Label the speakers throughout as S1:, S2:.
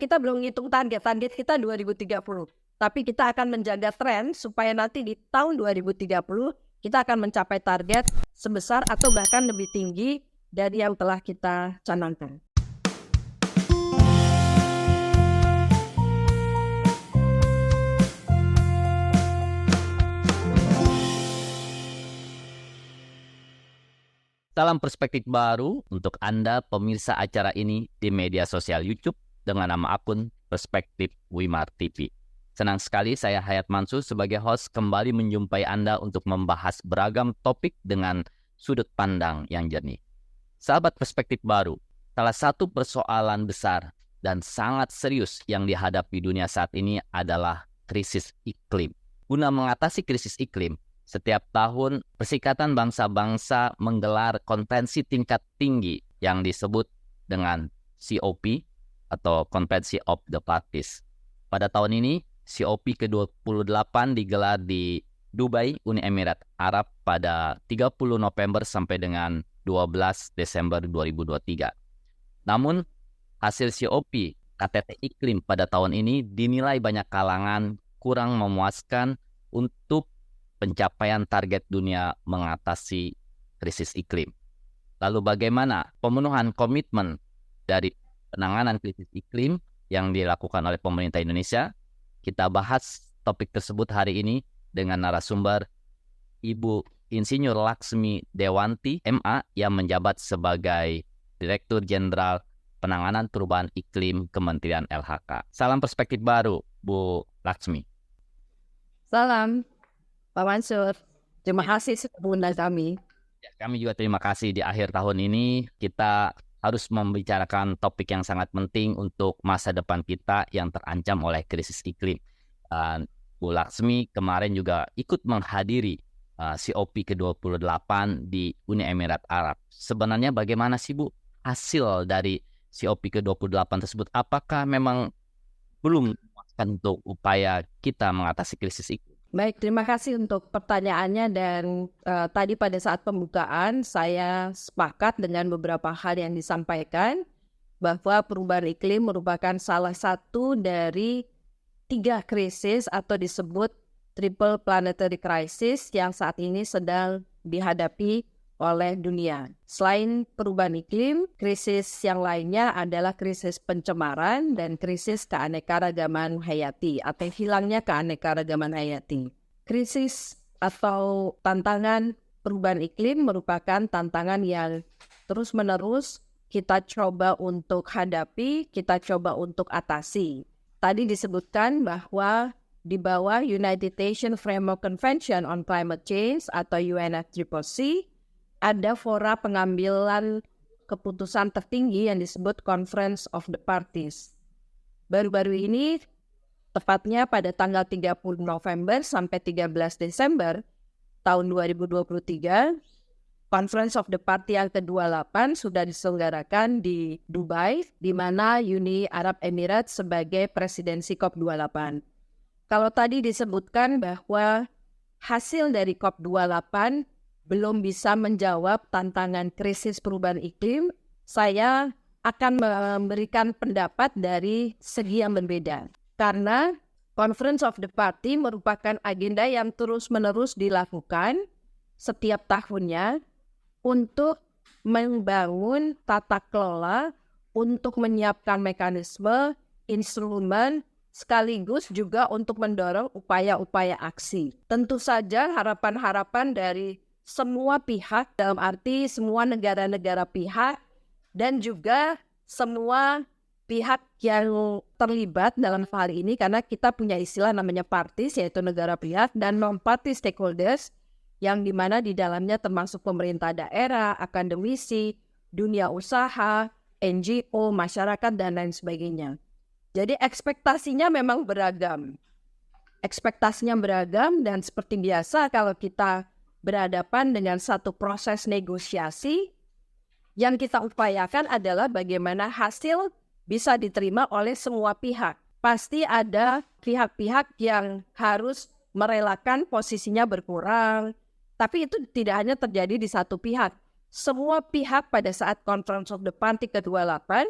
S1: Kita belum ngitung target kita 2030. Tapi kita akan menjaga tren supaya nanti di tahun 2030 kita akan mencapai target sebesar atau bahkan lebih tinggi dari yang telah kita canangkan.
S2: Salam perspektif baru untuk Anda pemirsa acara ini di media sosial YouTube dengan nama akun Perspektif Wimar TV. Senang sekali saya Hayat Mansur sebagai host kembali menjumpai Anda untuk membahas beragam topik dengan sudut pandang yang jernih. Sahabat perspektif baru, salah satu persoalan besar dan sangat serius yang dihadapi dunia saat ini adalah krisis iklim. Guna mengatasi krisis iklim, setiap tahun, Perserikatan Bangsa-Bangsa menggelar konferensi tingkat tinggi yang disebut dengan COP atau Conference of the Parties. Pada tahun ini, COP ke-28 digelar di Dubai, Uni Emirat Arab pada 30 November sampai dengan 12 Desember 2023. Namun, hasil COP KTT Iklim pada tahun ini dinilai banyak kalangan kurang memuaskan untuk pencapaian target dunia mengatasi krisis iklim. Lalu bagaimana pemenuhan komitmen dari penanganan krisis iklim yang dilakukan oleh pemerintah Indonesia? Kita bahas topik tersebut hari ini dengan narasumber Ibu Insinyur Laksmi Dewanti, MA, yang menjabat sebagai Direktur Jenderal Penanganan Perubahan Iklim Kementerian LHK. Salam perspektif baru, Bu Laksmi.
S1: Salam, Pak Mansur. Terima kasih sudah mengundang kami.
S2: Ya, kami juga terima kasih di akhir tahun ini kita harus membicarakan topik yang sangat penting untuk masa depan kita yang terancam oleh krisis iklim. Bu Laksmi kemarin juga ikut menghadiri COP ke-28 di Uni Emirat Arab. Sebenarnya bagaimana sih Bu hasil dari COP ke-28 tersebut? Apakah memang belum memuaskan untuk upaya kita mengatasi krisis iklim?
S1: Baik, terima kasih untuk pertanyaannya dan tadi pada saat pembukaan saya sepakat dengan beberapa hal yang disampaikan bahwa perubahan iklim merupakan salah satu dari 3 krisis atau disebut triple planetary crisis yang saat ini sedang dihadapi oleh dunia. Selain perubahan iklim, krisis yang lainnya adalah krisis pencemaran dan krisis keanekaragaman hayati atau hilangnya keanekaragaman hayati. Krisis atau tantangan perubahan iklim merupakan tantangan yang terus-menerus kita coba untuk hadapi, kita coba untuk atasi. Tadi disebutkan bahwa di bawah United Nations Framework Convention on Climate Change atau UNFCCC, ada fora pengambilan keputusan tertinggi yang disebut Conference of the Parties. Baru-baru ini, tepatnya pada tanggal 30 November sampai 13 Desember tahun 2023, Conference of the Party yang ke-28 sudah diselenggarakan di Dubai, di mana Uni Arab Emirates sebagai presidensi COP28. Kalau tadi disebutkan bahwa hasil dari COP28 belum bisa menjawab tantangan krisis perubahan iklim, saya akan memberikan pendapat dari segi yang berbeda. Karena Conference of the Party merupakan agenda yang terus-menerus dilakukan setiap tahunnya untuk membangun tata kelola, untuk menyiapkan mekanisme, instrumen, sekaligus juga untuk mendorong upaya-upaya aksi. Tentu saja harapan-harapan dari semua pihak, dalam arti semua negara-negara pihak, dan juga semua pihak yang terlibat dalam hal ini, karena kita punya istilah namanya parties, yaitu negara pihak, dan non-party stakeholders, yang dimana di dalamnya termasuk pemerintah daerah, akademisi, dunia usaha, NGO, masyarakat, dan lain sebagainya. Jadi ekspektasinya memang beragam. Ekspektasinya beragam, dan seperti biasa kalau kita berhadapan dengan satu proses negosiasi, yang kita upayakan adalah bagaimana hasil bisa diterima oleh semua pihak. Pasti ada pihak-pihak yang harus merelakan posisinya berkurang, tapi itu tidak hanya terjadi di satu pihak. Semua pihak pada saat Conference of the Party ke-28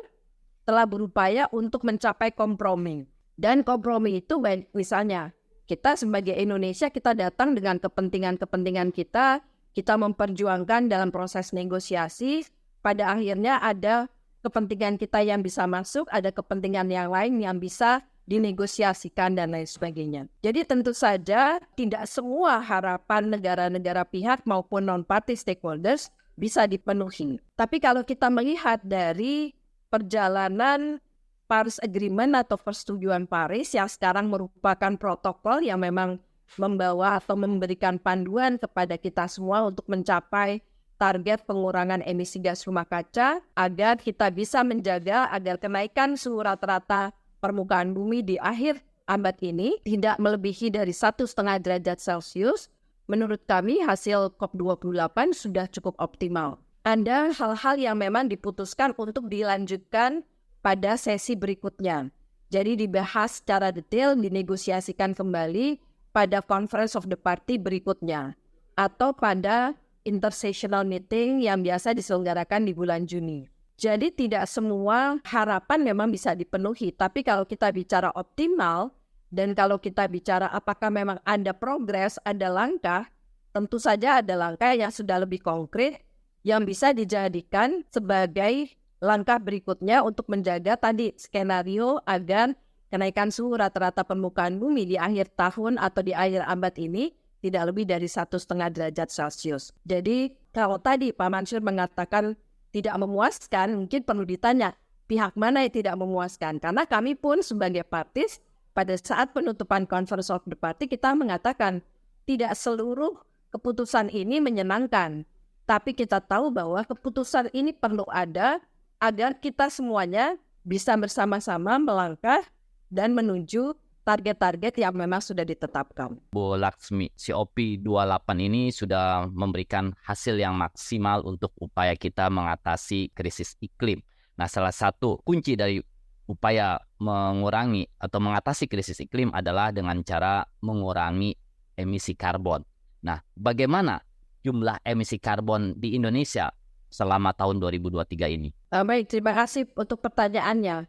S1: telah berupaya untuk mencapai kompromi. Dan kompromi itu baik misalnya kita sebagai Indonesia kita datang dengan kepentingan-kepentingan kita memperjuangkan dalam proses negosiasi, pada akhirnya ada kepentingan kita yang bisa masuk, ada kepentingan yang lain yang bisa dinegosiasikan dan lain sebagainya. Jadi tentu saja tidak semua harapan negara-negara pihak maupun non-party stakeholders bisa dipenuhi. Tapi kalau kita melihat dari perjalanan Paris Agreement atau Persetujuan Paris yang sekarang merupakan protokol yang memang membawa atau memberikan panduan kepada kita semua untuk mencapai target pengurangan emisi gas rumah kaca agar kita bisa menjaga agar kenaikan suhu rata-rata permukaan bumi di akhir abad ini tidak melebihi dari 1,5 derajat Celcius. Menurut kami hasil COP28 sudah cukup optimal. Ada hal-hal yang memang diputuskan untuk dilanjutkan pada sesi berikutnya. Jadi dibahas secara detail, dinegosiasikan kembali pada Conference of the Party berikutnya atau pada intersessional meeting yang biasa diselenggarakan di bulan Juni. Jadi tidak semua harapan memang bisa dipenuhi, tapi kalau kita bicara optimal dan kalau kita bicara apakah memang ada progres, ada langkah, tentu saja ada langkah yang sudah lebih konkret yang bisa dijadikan sebagai langkah berikutnya untuk menjaga tadi skenario agar kenaikan suhu rata-rata permukaan bumi di akhir tahun atau di akhir abad ini tidak lebih dari 1,5 derajat Celcius. Jadi kalau tadi Pak Mansur mengatakan tidak memuaskan, mungkin perlu ditanya pihak mana yang tidak memuaskan. Karena kami pun sebagai partis pada saat penutupan Conference of the Party kita mengatakan tidak seluruh keputusan ini menyenangkan. Tapi kita tahu bahwa keputusan ini perlu ada agar kita semuanya bisa bersama-sama melangkah dan menuju target-target yang memang sudah ditetapkan.
S2: Bu Laksmi, COP28 ini sudah memberikan hasil yang maksimal untuk upaya kita mengatasi krisis iklim. Nah, salah satu kunci dari upaya mengurangi atau mengatasi krisis iklim adalah dengan cara mengurangi emisi karbon. Nah, bagaimana jumlah emisi karbon di Indonesia selama tahun 2023 ini?
S1: Baik, terima kasih untuk pertanyaannya.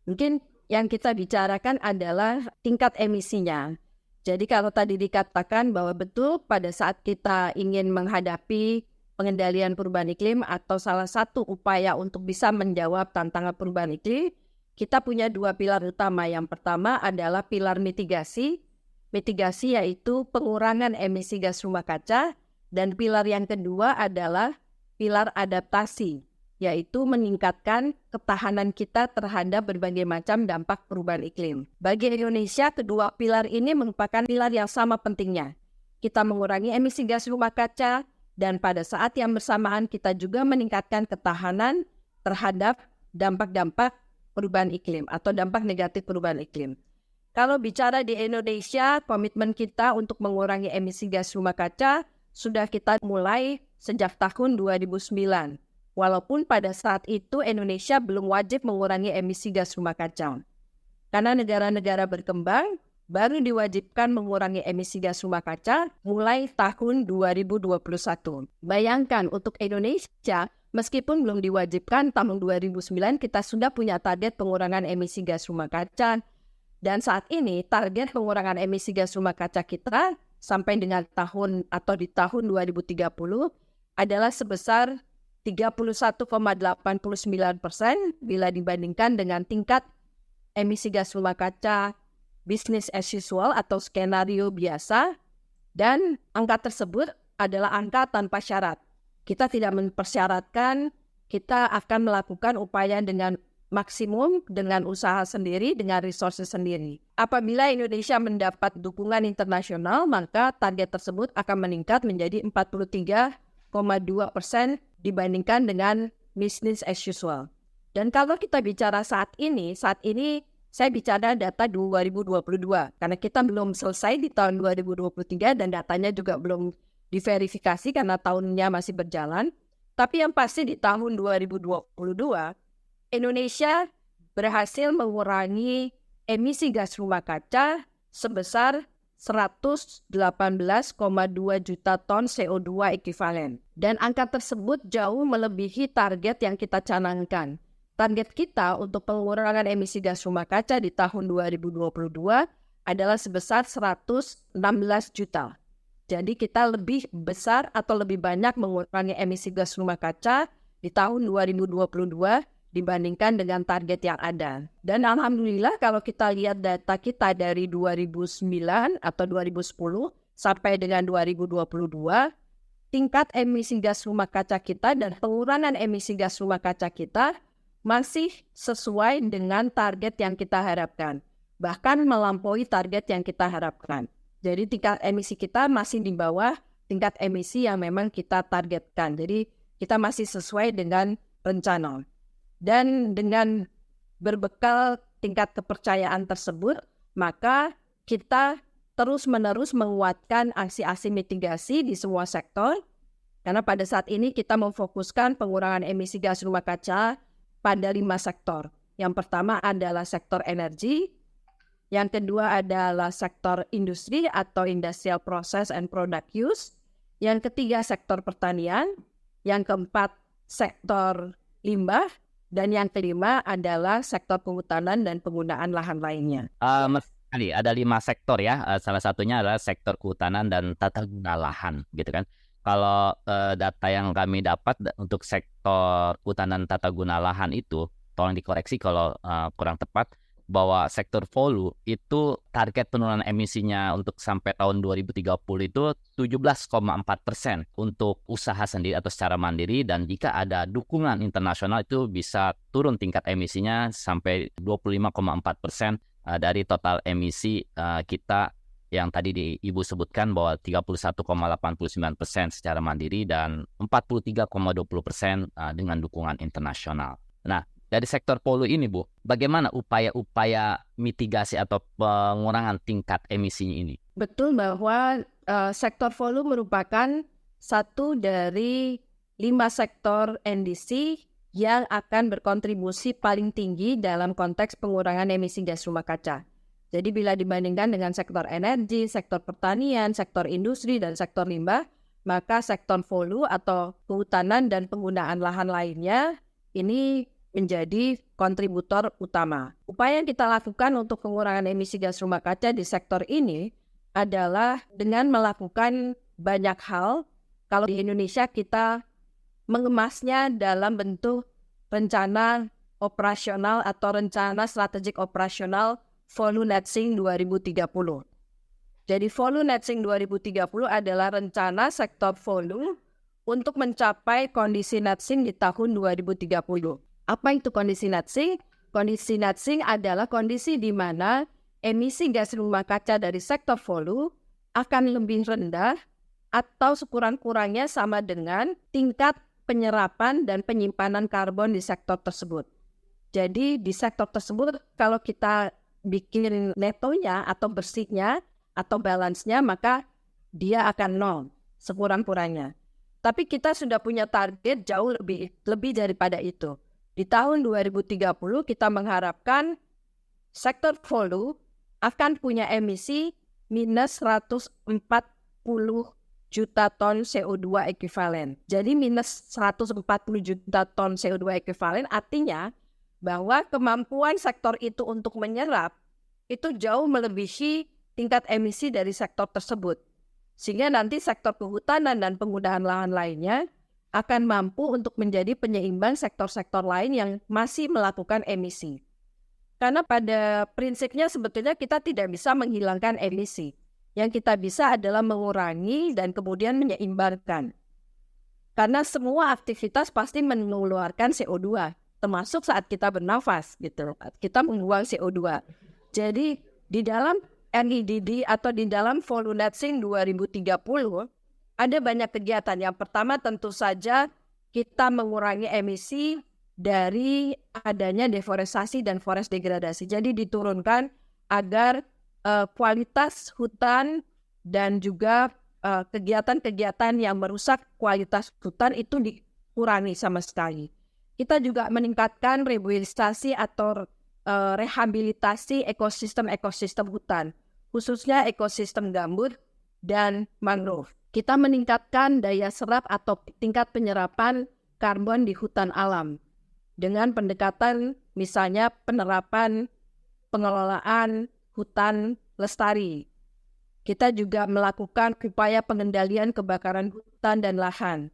S1: Mungkin yang kita bicarakan adalah tingkat emisinya. Jadi kalau tadi dikatakan bahwa betul pada saat kita ingin menghadapi pengendalian perubahan iklim atau salah satu upaya untuk bisa menjawab tantangan perubahan iklim, kita punya dua pilar utama. Yang pertama adalah pilar mitigasi. Mitigasi yaitu pengurangan emisi gas rumah kaca. Dan pilar yang kedua adalah pilar adaptasi, yaitu meningkatkan ketahanan kita terhadap berbagai macam dampak perubahan iklim. Bagi Indonesia, kedua pilar ini merupakan pilar yang sama pentingnya. Kita mengurangi emisi gas rumah kaca, dan pada saat yang bersamaan kita juga meningkatkan ketahanan terhadap dampak-dampak perubahan iklim atau dampak negatif perubahan iklim. Kalau bicara di Indonesia, komitmen kita untuk mengurangi emisi gas rumah kaca sudah kita mulai sejak tahun 2009. Walaupun pada saat itu Indonesia belum wajib mengurangi emisi gas rumah kaca. Karena negara-negara berkembang baru diwajibkan mengurangi emisi gas rumah kaca mulai tahun 2021. Bayangkan untuk Indonesia, meskipun belum diwajibkan tahun 2009 kita sudah punya target pengurangan emisi gas rumah kaca. Dan saat ini target pengurangan emisi gas rumah kaca kita sampai dengan tahun atau di tahun 2030 adalah sebesar 31,89% bila dibandingkan dengan tingkat emisi gas rumah kaca business as usual atau skenario biasa, dan angka tersebut adalah angka tanpa syarat. Kita tidak mempersyaratkan, kita akan melakukan upaya dengan maksimum, dengan usaha sendiri, dengan resources sendiri. Apabila Indonesia mendapat dukungan internasional, maka target tersebut akan meningkat menjadi 43,2% dibandingkan dengan business as usual. Dan kalau kita bicara saat ini saya bicara data 2022, karena kita belum selesai di tahun 2023 dan datanya juga belum diverifikasi karena tahunnya masih berjalan. Tapi yang pasti di tahun 2022, Indonesia berhasil mengurangi emisi gas rumah kaca sebesar 118,2 juta ton CO2 ekivalen. Dan angka tersebut jauh melebihi target yang kita canangkan. target kita untuk pengurangan emisi gas rumah kaca di tahun 2022 adalah sebesar 116 juta. Jadi kita lebih besar atau lebih banyak mengurangi emisi gas rumah kaca di tahun 2022 dibandingkan dengan target yang ada. Dan alhamdulillah kalau kita lihat data kita dari 2009 atau 2010 sampai dengan 2022, tingkat emisi gas rumah kaca kita dan pengurangan emisi gas rumah kaca kita masih sesuai dengan target yang kita harapkan. Bahkan melampaui target yang kita harapkan. Jadi tingkat emisi kita masih di bawah tingkat emisi yang memang kita targetkan. Jadi kita masih sesuai dengan rencana. Dan dengan berbekal tingkat kepercayaan tersebut, maka kita terus-menerus menguatkan aksi-aksi mitigasi di semua sektor. Karena pada saat ini kita memfokuskan pengurangan emisi gas rumah kaca pada 5 sektor. Yang pertama adalah sektor energi, yang kedua adalah sektor industri atau industrial process and product use, yang ketiga sektor pertanian, yang keempat sektor limbah, dan yang kelima adalah sektor kehutanan dan penggunaan lahan lainnya.
S2: Ada 5 sektor ya, salah satunya adalah sektor kehutanan dan tata guna lahan gitu kan. Kalau data yang kami dapat untuk sektor kehutanan tata guna lahan itu, tolong dikoreksi kalau kurang tepat, bahwa sektor Volu itu target penurunan emisinya untuk sampai tahun 2030 itu 17,4% untuk usaha sendiri atau secara mandiri, dan jika ada dukungan internasional itu bisa turun tingkat emisinya sampai 25,4% dari total emisi kita yang tadi Ibu sebutkan bahwa 31,89% secara mandiri dan 43,20% dengan dukungan internasional. Nah, dari sektor Volu ini, Bu, bagaimana upaya-upaya mitigasi atau pengurangan tingkat emisinya ini?
S1: Betul bahwa sektor Volu merupakan satu dari 5 sektor NDC yang akan berkontribusi paling tinggi dalam konteks pengurangan emisi gas rumah kaca. Jadi bila dibandingkan dengan sektor energi, sektor pertanian, sektor industri, dan sektor limbah, maka sektor Volu atau kehutanan dan penggunaan lahan lainnya ini menjadi kontributor utama. Upaya yang kita lakukan untuk pengurangan emisi gas rumah kaca di sektor ini adalah dengan melakukan banyak hal. Kalau di Indonesia kita mengemasnya dalam bentuk rencana operasional atau rencana strategik operasional Volu Net Sink 2030. Jadi Volu Net Sink 2030 adalah rencana sektor Volu untuk mencapai kondisi net sink di tahun 2030. Apa itu kondisi net sink? Kondisi net sink adalah kondisi di mana emisi gas rumah kaca dari sektor Volu akan lebih rendah atau sekurang-kurangnya sama dengan tingkat penyerapan dan penyimpanan karbon di sektor tersebut. Jadi di sektor tersebut kalau kita bikin netonya atau bersihnya atau balance-nya, maka dia akan nol sekurang-kurangnya. Tapi kita sudah punya target jauh lebih daripada itu. Di tahun 2030 kita mengharapkan sektor Volu akan punya emisi minus 140 juta ton CO2 ekivalen. Jadi minus 140 juta ton CO2 ekivalen artinya bahwa kemampuan sektor itu untuk menyerap itu jauh melebihi tingkat emisi dari sektor tersebut. Sehingga nanti sektor kehutanan dan penggunaan lahan lainnya akan mampu untuk menjadi penyeimbang sektor-sektor lain yang masih melakukan emisi. Karena pada prinsipnya sebetulnya kita tidak bisa menghilangkan emisi. Yang kita bisa adalah mengurangi dan kemudian menyeimbangkan. Karena semua aktivitas pasti mengeluarkan CO2, termasuk saat kita bernafas, gitu. Kita membuang CO2. Jadi di dalam NEDD atau di dalam Volu Net Sink 2030 ada banyak kegiatan. Yang pertama tentu saja kita mengurangi emisi dari adanya deforestasi dan forest degradasi. Jadi diturunkan agar kualitas hutan dan juga kegiatan-kegiatan yang merusak kualitas hutan itu dikurangi sama sekali. Kita juga meningkatkan rehabilitasi atau rehabilitasi ekosistem hutan, khususnya ekosistem gambut dan mangrove. Kita meningkatkan daya serap atau tingkat penyerapan karbon di hutan alam. dengan pendekatan misalnya penerapan pengelolaan hutan lestari. Kita juga melakukan upaya pengendalian kebakaran hutan dan lahan.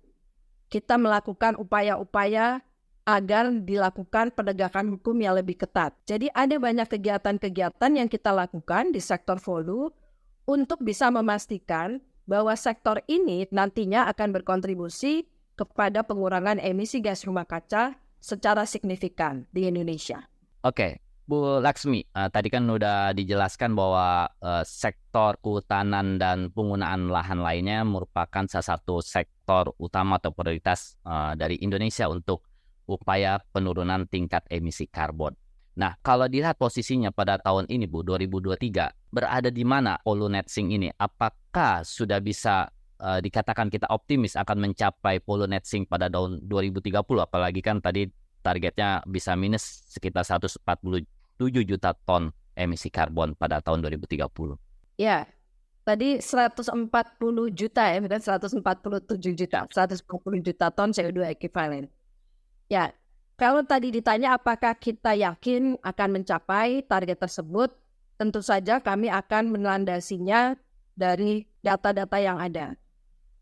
S1: Kita melakukan upaya-upaya agar dilakukan penegakan hukum yang lebih ketat. Jadi ada banyak kegiatan-kegiatan yang kita lakukan di sektor hulu untuk bisa memastikan bahwa sektor ini nantinya akan berkontribusi kepada pengurangan emisi gas rumah kaca secara signifikan di Indonesia.
S2: Oke, Bu Laksmi, tadi kan udah dijelaskan bahwa sektor kehutanan dan penggunaan lahan lainnya merupakan salah satu sektor utama atau prioritas dari Indonesia untuk upaya penurunan tingkat emisi karbon. Nah, kalau dilihat posisinya pada tahun ini, Bu, 2023, berada di mana Polunet-Sing ini? Apakah sudah bisa dikatakan kita optimis akan mencapai Polunet-Sing pada tahun 2030? Apalagi kan tadi targetnya bisa minus sekitar 147 juta ton emisi karbon pada tahun 2030.
S1: Ya, tadi 140 juta ya, bukan 147 juta, 140 juta ton CO2 ekivalen. Ya, kalau tadi ditanya apakah kita yakin akan mencapai target tersebut, tentu saja kami akan melandasinya dari data-data yang ada.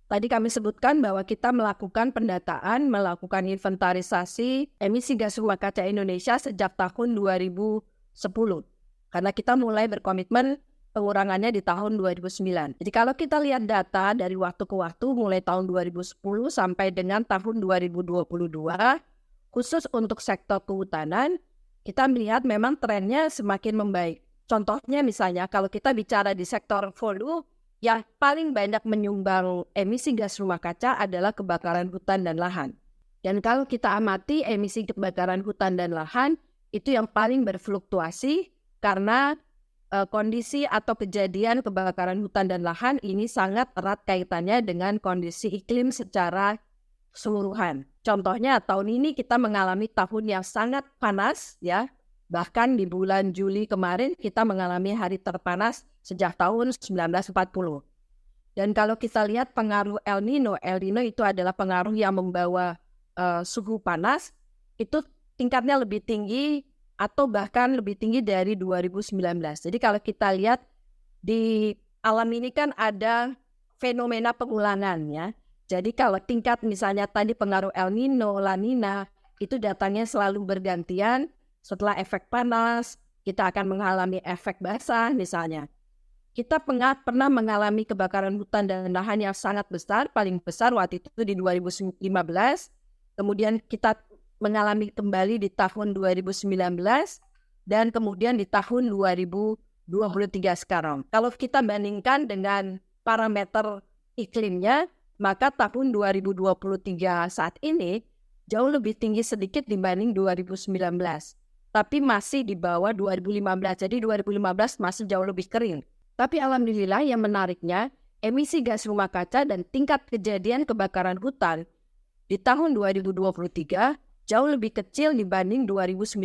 S1: Tadi kami sebutkan bahwa kita melakukan pendataan, melakukan inventarisasi emisi gas rumah kaca Indonesia sejak tahun 2010. Karena kita mulai berkomitmen pengurangannya di tahun 2009. Jadi kalau kita lihat data dari waktu ke waktu mulai tahun 2010 sampai dengan tahun 2022, khusus untuk sektor kehutanan, kita melihat memang trennya semakin membaik. Contohnya misalnya kalau kita bicara di sektor hulu, yang paling banyak menyumbang emisi gas rumah kaca adalah kebakaran hutan dan lahan. Dan kalau kita amati emisi kebakaran hutan dan lahan, itu yang paling berfluktuasi karena kondisi atau kejadian kebakaran hutan dan lahan ini sangat erat kaitannya dengan kondisi iklim secara keseluruhan. Contohnya tahun ini kita mengalami tahun yang sangat panas ya. Bahkan di bulan Juli kemarin kita mengalami hari terpanas sejak tahun 1940. Dan kalau kita lihat pengaruh El Nino itu adalah pengaruh yang membawa suhu panas, itu tingkatnya lebih tinggi atau bahkan lebih tinggi dari 2019. Jadi kalau kita lihat di alam ini kan ada fenomena pengulangan ya. Jadi kalau tingkat misalnya tadi pengaruh El Nino, La Nina, itu datangnya selalu bergantian. Setelah efek panas, kita akan mengalami efek basah misalnya. Kita pernah mengalami kebakaran hutan dan lahan yang sangat besar, paling besar waktu itu di 2015. Kemudian kita mengalami kembali di tahun 2019 dan kemudian di tahun 2023 sekarang. Kalau kita bandingkan dengan parameter iklimnya, maka tahun 2023 saat ini jauh lebih tinggi sedikit dibanding 2019. Tapi masih di bawah 2015. Jadi 2015 masih jauh lebih kering. Tapi alhamdulillah yang menariknya, emisi gas rumah kaca dan tingkat kejadian kebakaran hutan di tahun 2023 jauh lebih kecil dibanding 2019.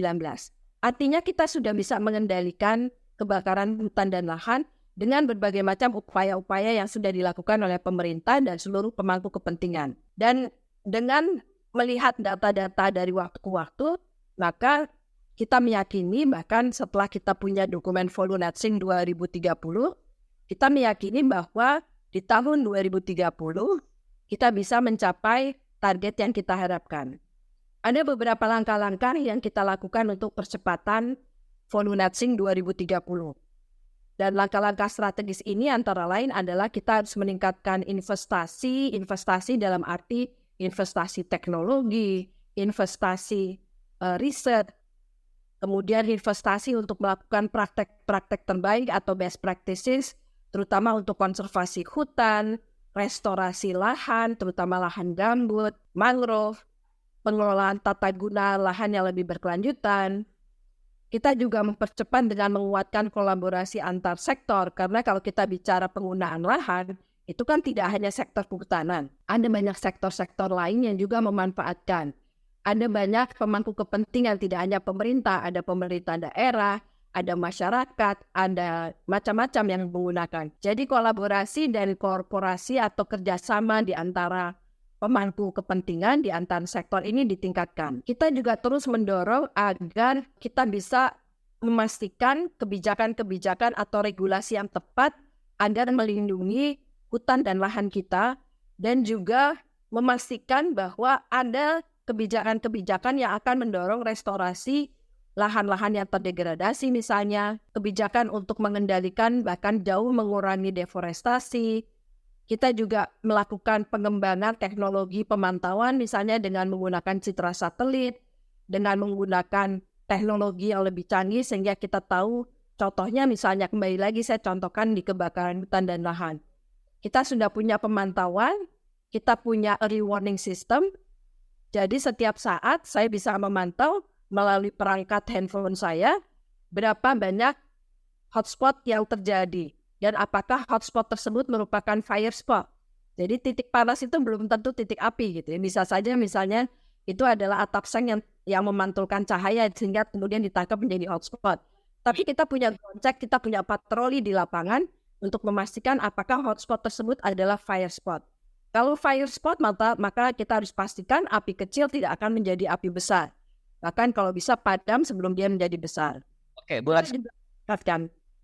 S1: Artinya kita sudah bisa mengendalikan kebakaran hutan dan lahan dengan berbagai macam upaya-upaya yang sudah dilakukan oleh pemerintah dan seluruh pemangku kepentingan. Dan dengan melihat data-data dari waktu ke waktu, maka kita meyakini bahkan setelah kita punya dokumen Polunet-Sing 2030, kita meyakini bahwa di tahun 2030 kita bisa mencapai target yang kita harapkan. Ada beberapa langkah-langkah yang kita lakukan untuk percepatan Polunet-Sing 2030. Dan langkah-langkah strategis ini antara lain adalah kita harus meningkatkan investasi dalam arti investasi teknologi, investasi riset, kemudian investasi untuk melakukan praktek-praktek terbaik atau best practices, terutama untuk konservasi hutan, restorasi lahan, terutama lahan gambut, mangrove, pengelolaan tata guna lahan yang lebih berkelanjutan. Kita juga mempercepat dengan menguatkan kolaborasi antar sektor, karena kalau kita bicara penggunaan lahan, itu kan tidak hanya sektor kehutanan. Ada banyak sektor-sektor lain yang juga memanfaatkan. Ada banyak pemangku kepentingan, tidak hanya pemerintah, ada pemerintah daerah, ada masyarakat, ada macam-macam yang menggunakan. Jadi kolaborasi dari korporasi atau kerjasama di antara pemangku kepentingan di antara sektor ini ditingkatkan. Kita juga terus mendorong agar kita bisa memastikan kebijakan-kebijakan atau regulasi yang tepat agar melindungi hutan dan lahan kita, dan juga memastikan bahwa ada kebijakan-kebijakan yang akan mendorong restorasi lahan-lahan yang terdegradasi, misalnya kebijakan untuk mengendalikan bahkan jauh mengurangi deforestasi. Kita juga melakukan pengembangan teknologi pemantauan misalnya dengan menggunakan citra satelit, dengan menggunakan teknologi yang lebih canggih sehingga kita tahu, contohnya misalnya kembali lagi saya contohkan di kebakaran hutan dan lahan. Kita sudah punya pemantauan, kita punya early warning system, jadi setiap saat saya bisa memantau melalui perangkat handphone saya berapa banyak hotspot yang terjadi dan apakah hotspot tersebut merupakan fire spot. Jadi titik panas itu belum tentu titik api gitu ya. Bisa saja misalnya itu adalah atap seng yang memantulkan cahaya sehingga kemudian ditangkap menjadi hotspot. Tapi kita punya cek, kita punya patroli di lapangan untuk memastikan apakah hotspot tersebut adalah fire spot. Kalau fire spot maka kita harus pastikan api kecil tidak akan menjadi api besar. Bahkan kalau bisa padam sebelum dia menjadi besar.
S2: Oke, Bu Laksmi.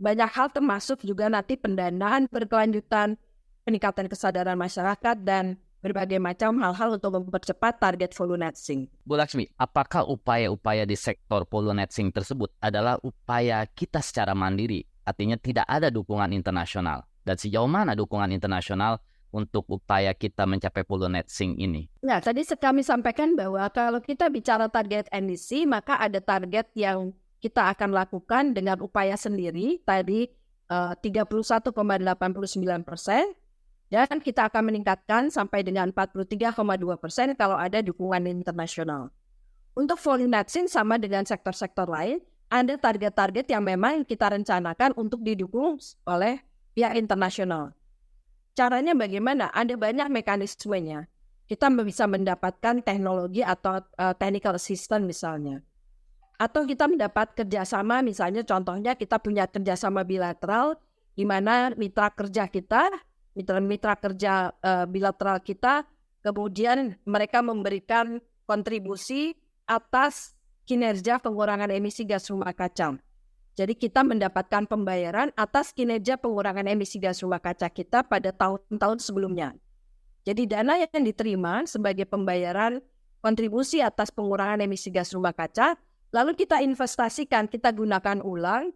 S1: Banyak hal termasuk juga nanti pendanaan berkelanjutan, peningkatan kesadaran masyarakat, dan berbagai macam hal-hal untuk mempercepat target volunetzing.
S2: Bu Laksmi, apakah upaya-upaya di sektor volunetzing tersebut adalah upaya kita secara mandiri? Artinya tidak ada dukungan internasional. Dan sejauh mana dukungan internasional untuk upaya kita mencapai volunetzing ini?
S1: Nah, tadi kami sampaikan bahwa kalau kita bicara target emisi, maka ada target yang kita akan lakukan dengan upaya sendiri, tadi 31,89%, dan kita akan meningkatkan sampai dengan 43,2% kalau ada dukungan internasional. Untuk volunetzing sama dengan sektor-sektor lain, ada target-target yang memang kita rencanakan untuk didukung oleh pihak internasional. Caranya bagaimana? Ada banyak mekanismenya. Kita bisa mendapatkan teknologi atau technical assistance misalnya. Atau kita mendapat kerjasama, misalnya contohnya kita punya kerjasama bilateral di mana mitra kerja bilateral kita, kemudian mereka memberikan kontribusi atas kinerja pengurangan emisi gas rumah kaca. Jadi kita mendapatkan pembayaran atas kinerja pengurangan emisi gas rumah kaca kita pada tahun-tahun sebelumnya. Jadi dana yang diterima sebagai pembayaran kontribusi atas pengurangan emisi gas rumah kaca, lalu kita investasikan, kita gunakan ulang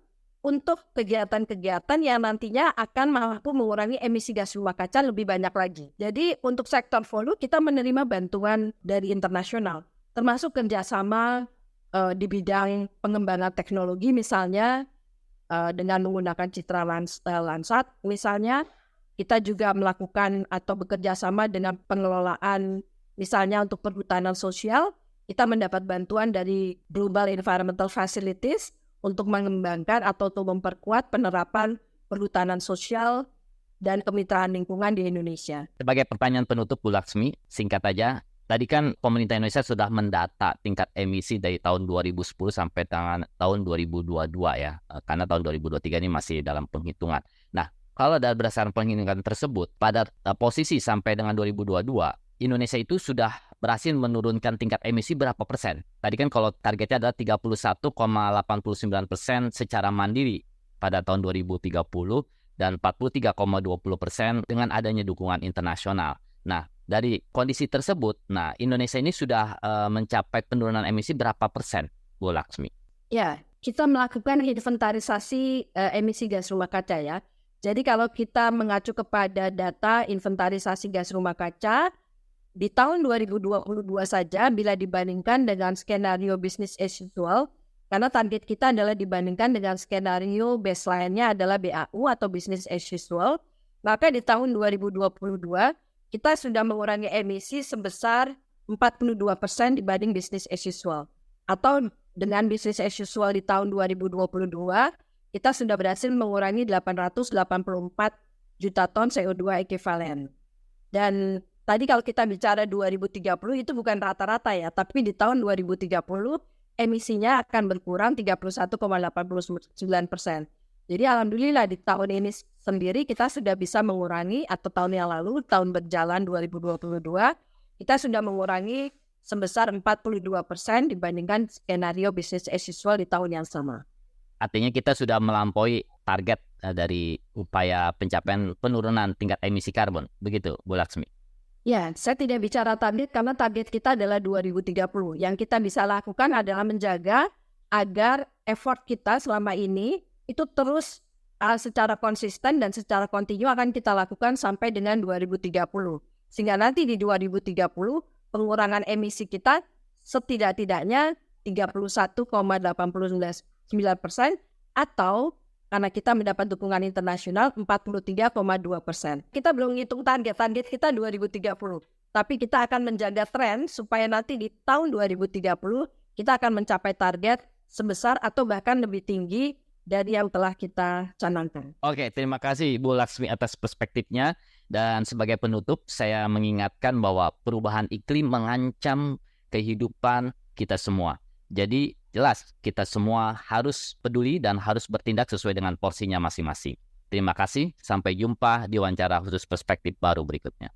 S1: untuk kegiatan-kegiatan yang nantinya akan mampu mengurangi emisi gas rumah kaca lebih banyak lagi. Jadi untuk sektor volu kita menerima bantuan dari internasional, termasuk kerjasama di bidang pengembangan teknologi misalnya dengan menggunakan citra Landsat misalnya. Kita juga melakukan atau bekerja sama dengan pengelolaan misalnya untuk perhutanan sosial. Kita mendapat bantuan dari Global Environmental Facilities untuk mengembangkan atau untuk memperkuat penerapan perhutanan sosial dan kemitraan lingkungan di Indonesia.
S2: Sebagai pertanyaan penutup Bu Laksmi, singkat aja. Tadi kan pemerintah Indonesia sudah mendata tingkat emisi dari tahun 2010 sampai tahun 2022 ya. Karena tahun 2023 ini masih dalam penghitungan. Nah, kalau berdasarkan penghitungan tersebut, pada posisi sampai dengan 2022, Indonesia itu sudah berhasil menurunkan tingkat emisi berapa persen? Tadi kan kalau targetnya adalah 31,89% secara mandiri pada tahun 2030 dan 43,20% dengan adanya dukungan internasional. Nah, dari kondisi tersebut, Indonesia ini sudah mencapai penurunan emisi berapa persen, Bu Laksmi?
S1: Ya, kita melakukan inventarisasi emisi gas rumah kaca ya. Jadi kalau kita mengacu kepada data inventarisasi gas rumah kaca, di tahun 2022 saja bila dibandingkan dengan skenario business as usual, karena target kita adalah dibandingkan dengan skenario baseline-nya adalah BAU atau business as usual, maka di tahun 2022 kita sudah mengurangi emisi sebesar 42% dibanding business as usual. Atau dengan business as usual di tahun 2022, kita sudah berhasil mengurangi 884 juta ton CO2 ekivalen. Dan tadi kalau kita bicara 2030 itu bukan rata-rata ya, tapi di tahun 2030 emisinya akan berkurang 31,89%. Jadi alhamdulillah di tahun ini sendiri kita sudah bisa mengurangi, atau tahun yang lalu, tahun berjalan 2022, kita sudah mengurangi sebesar 42% dibandingkan skenario bisnis as usual di tahun yang sama.
S2: Artinya kita sudah melampaui target dari upaya pencapaian penurunan tingkat emisi karbon. Begitu, Bu Laksmi?
S1: Ya, saya tidak bicara target karena target kita adalah 2030. Yang kita bisa lakukan adalah menjaga agar effort kita selama ini itu terus secara konsisten dan secara kontinu akan kita lakukan sampai dengan 2030. Sehingga nanti di 2030 pengurangan emisi kita setidak-tidaknya 31,89% atau karena kita mendapat dukungan internasional 43,2%. Kita belum ngitung target kita 2030. Tapi kita akan menjaga tren supaya nanti di tahun 2030 kita akan mencapai target sebesar atau bahkan lebih tinggi dari yang telah kita canangkan.
S2: Oke, terima kasih Bu Laksmi atas perspektifnya. Dan sebagai penutup, saya mengingatkan bahwa perubahan iklim mengancam kehidupan kita semua. Jadi jelas kita semua harus peduli dan harus bertindak sesuai dengan porsinya masing-masing. Terima kasih, sampai jumpa di wawancara khusus perspektif baru berikutnya.